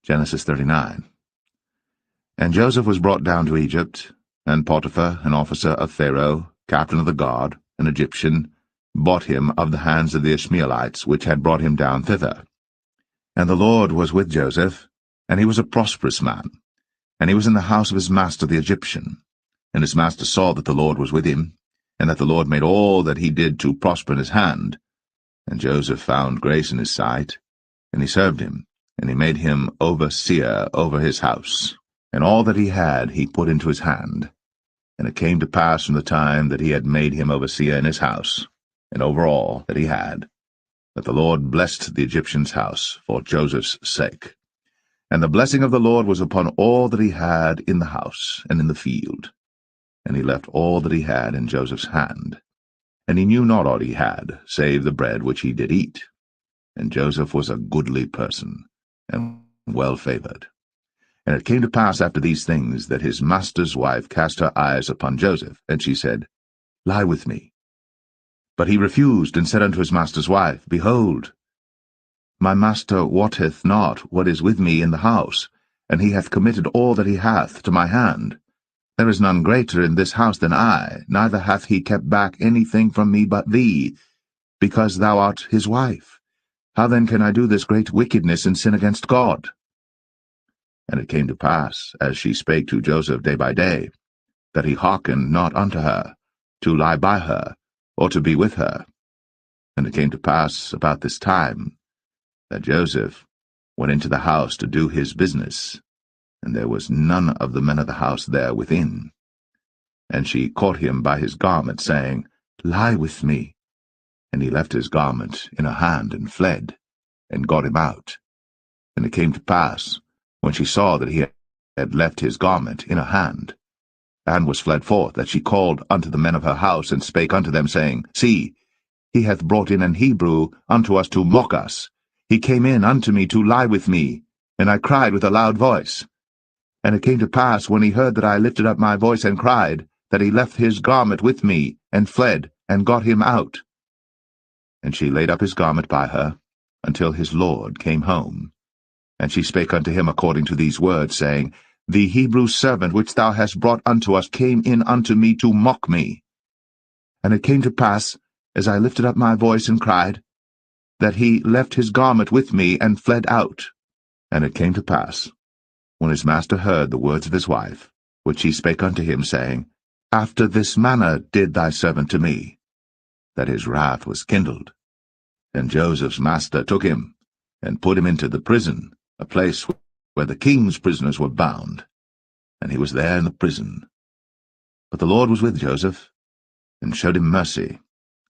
Genesis 39. And Joseph was brought down to Egypt, and Potiphar, an officer of Pharaoh, captain of the guard, an Egyptian, bought him of the hands of the Ishmaelites, which had brought him down thither. And the Lord was with Joseph, and he was a prosperous man, and he was in the house of his master the Egyptian. And his master saw that the Lord was with him, and that the Lord made all that he did to prosper in his hand. And Joseph found grace in his sight, and he served him, and he made him overseer over his house. And all that he had he put into his hand. And it came to pass from the time that he had made him overseer in his house, and over all that he had, that the Lord blessed the Egyptian's house for Joseph's sake. And the blessing of the Lord was upon all that he had in the house and in the field. And he left all that he had in Joseph's hand. And he knew not aught he had, save the bread which he did eat. And Joseph was a goodly person, and well-favored. And it came to pass after these things that his master's wife cast her eyes upon Joseph, and she said, Lie with me. But he refused, and said unto his master's wife, Behold, my master wotteth not what is with me in the house, and he hath committed all that he hath to my hand. There is none greater in this house than I, neither hath he kept back anything from me but thee, because thou art his wife. How then can I do this great wickedness and sin against God? And it came to pass, as she spake to Joseph day by day, that he hearkened not unto her, to lie by her, or to be with her. And it came to pass about this time, that Joseph went into the house to do his business, and there was none of the men of the house there within. And she caught him by his garment, saying, Lie with me. And he left his garment in her hand, and fled, and got him out. And it came to pass, when she saw that he had left his garment in her hand, and was fled forth, that she called unto the men of her house, and spake unto them, saying, See, he hath brought in an Hebrew unto us to mock us. He came in unto me to lie with me, and I cried with a loud voice. And it came to pass, when he heard that I lifted up my voice and cried, that he left his garment with me, and fled, and got him out. And she laid up his garment by her, until his lord came home. And she spake unto him according to these words, saying, The Hebrew servant which thou hast brought unto us came in unto me to mock me. And it came to pass, as I lifted up my voice and cried, that he left his garment with me, and fled out. And it came to pass, when his master heard the words of his wife, which she spake unto him, saying, After this manner did thy servant to me, that his wrath was kindled. And Joseph's master took him, and put him into the prison, a place where the king's prisoners were bound, and he was there in the prison. But the Lord was with Joseph, and showed him mercy,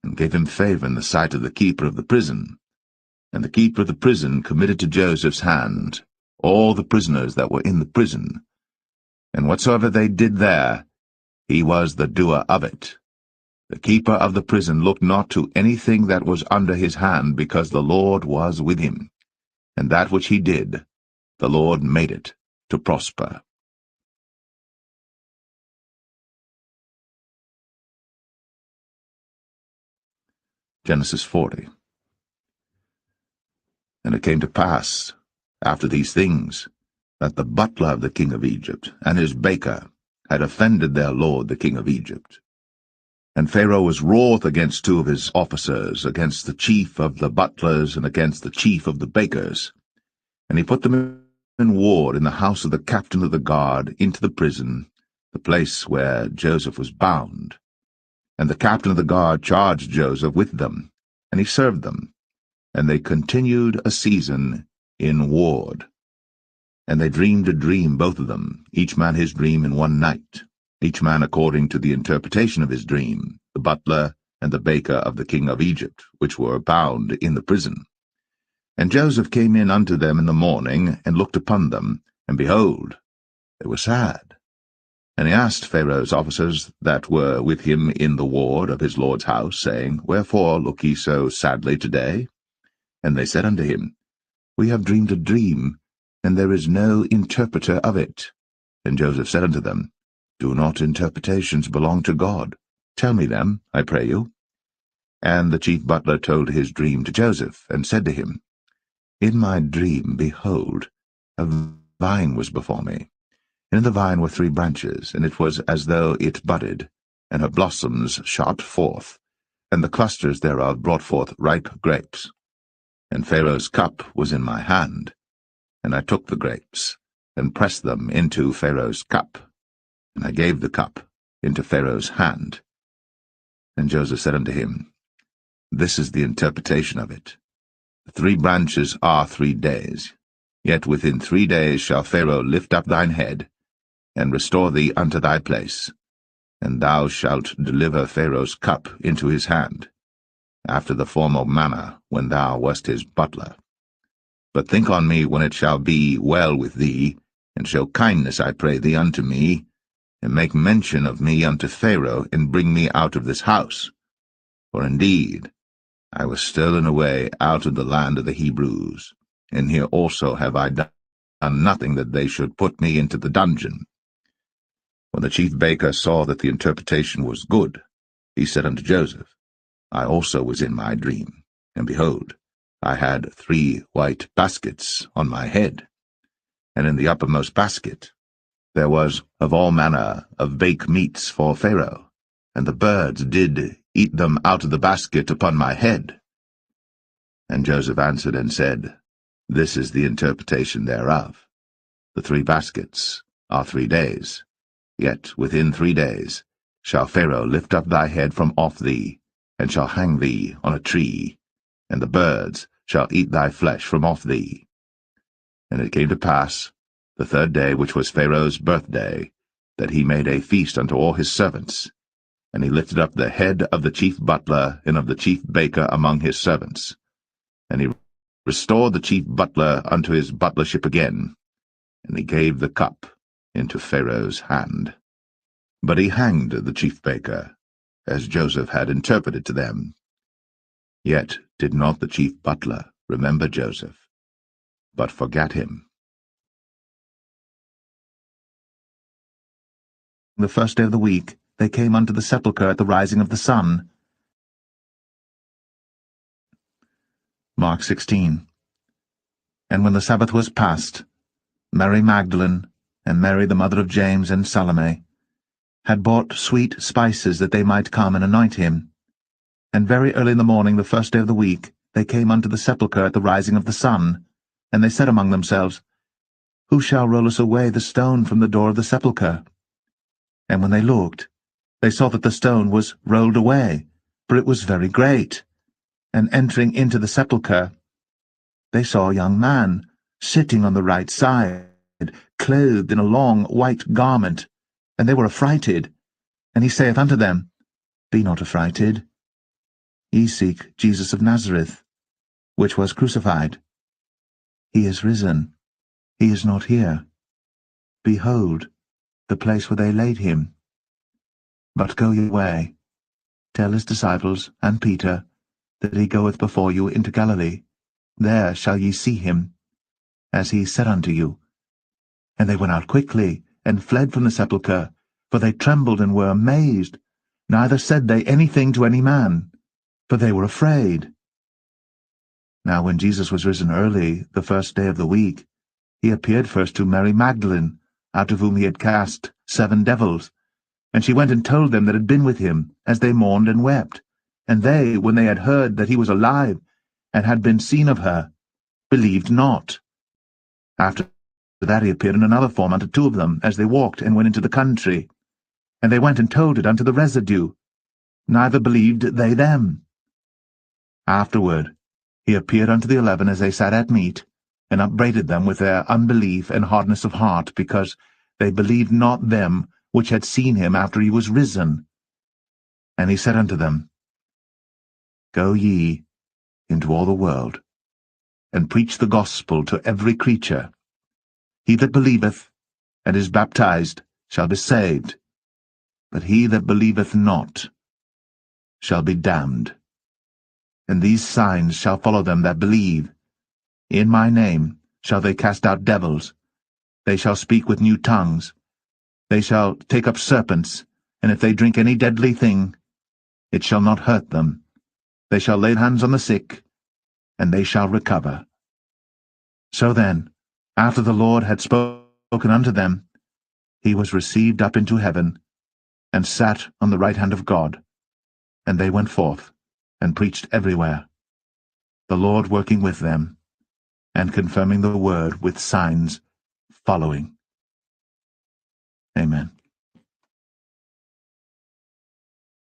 and gave him favor in the sight of the keeper of the prison. And the keeper of the prison committed to Joseph's hand all the prisoners that were in the prison. And whatsoever they did there, he was the doer of it. The keeper of the prison looked not to anything that was under his hand, because the Lord was with him. And that which he did, the Lord made it to prosper. Genesis 40. And it came to pass, after these things, that the butler of the king of Egypt and his baker had offended their lord the king of Egypt. And Pharaoh was wroth against two of his officers, against the chief of the butlers, and against the chief of the bakers. And he put them in ward in the house of the captain of the guard, into the prison, the place where Joseph was bound. And the captain of the guard charged Joseph with them, and he served them. And they continued a season in ward. And they dreamed a dream, both of them, each man his dream in one night, each man according to the interpretation of his dream, the butler and the baker of the king of Egypt, which were bound in the prison. And Joseph came in unto them in the morning, and looked upon them, and behold, they were sad. And he asked Pharaoh's officers that were with him in the ward of his lord's house, saying, Wherefore look ye so sadly today? And they said unto him, We have dreamed a dream, and there is no interpreter of it. And Joseph said unto them, Do not interpretations belong to God? Tell me them, I pray you. And the chief butler told his dream to Joseph, and said to him, In my dream, behold, A vine was before me, and in the vine were 3 branches, and it was as though it budded, and her blossoms shot forth, and the clusters thereof brought forth ripe grapes. And Pharaoh's cup was in my hand, and I took the grapes, and pressed them into Pharaoh's cup, and I gave the cup into Pharaoh's hand. And Joseph said unto him, This is the interpretation of it. The 3 branches are 3 days. Yet within 3 days shall Pharaoh lift up thine head, and restore thee unto thy place, and thou shalt deliver Pharaoh's cup into his hand, after the former manner when thou wast his butler. But think on me when it shall be well with thee, and show kindness, I pray thee, unto me, and make mention of me unto Pharaoh, and bring me out of this house. For indeed I was stolen away out of the land of the Hebrews, and here also have I done nothing that they should put me into the dungeon. When the chief baker saw that the interpretation was good, he said unto Joseph, I also was in my dream, and behold, I had 3 white baskets on my head, and in the uppermost basket there was of all manner of baked meats for Pharaoh, and the birds did eat them out of the basket upon my head. And Joseph answered and said, This is the interpretation thereof. The 3 baskets are 3 days. Yet within 3 days shall Pharaoh lift up thy head from off thee, and shall hang thee on a tree, and the birds shall eat thy flesh from off thee. And it came to pass, the 3rd day, which was Pharaoh's birthday, that he made a feast unto all his servants, and he lifted up the head of the chief butler and of the chief baker among his servants. And he restored the chief butler unto his butlership again, and he gave the cup into Pharaoh's hand. But he hanged the chief baker, as Joseph had interpreted to them. Yet did not the chief butler remember Joseph, but forgat him. The 1st day of the week they came unto the sepulchre at the rising of the sun. Mark 16. And when the Sabbath was past, Mary Magdalene, and Mary the mother of James and Salome, had bought sweet spices that they might come and anoint him. And very early in the morning, the 1st day of the week, they came unto the sepulchre at the rising of the sun. And they said among themselves, Who shall roll us away the stone from the door of the sepulchre? And when they looked, they saw that the stone was rolled away, for it was very great. And entering into the sepulchre, they saw a young man sitting on the right side, clothed in a long white garment, and they were affrighted. And he saith unto them, Be not affrighted. Ye seek Jesus of Nazareth, which was crucified. He is risen. He is not here. Behold, the place where they laid him. But go your way. Tell his disciples and Peter that he goeth before you into Galilee. There shall ye see him, as he said unto you. And they went out quickly, and fled from the sepulchre, for they trembled and were amazed. Neither said they anything to any man, for they were afraid. Now when Jesus was risen early, the 1st day of the week, he appeared first to Mary Magdalene, out of whom he had cast 7 devils. And she went and told them that had been with him, as they mourned and wept. And they, when they had heard that he was alive, and had been seen of her, believed not. After that he appeared in another form unto 2 of them, as they walked and went into the country. And they went and told it unto the residue. Neither believed they them. Afterward he appeared unto the 11 as they sat at meat, and upbraided them with their unbelief and hardness of heart, because they believed not them which had seen him after he was risen. And he said unto them, Go ye into all the world, and preach the gospel to every creature. He that believeth and is baptized shall be saved, but he that believeth not shall be damned. And these signs shall follow them that believe. In my name shall they cast out devils. They shall speak with new tongues. They shall take up serpents, and if they drink any deadly thing, it shall not hurt them. They shall lay hands on the sick, and they shall recover. So then, After the Lord had spoken unto them, he was received up into heaven, and sat on the right hand of God. And they went forth, and preached everywhere, the Lord working with them, and confirming the word with signs following. Amen.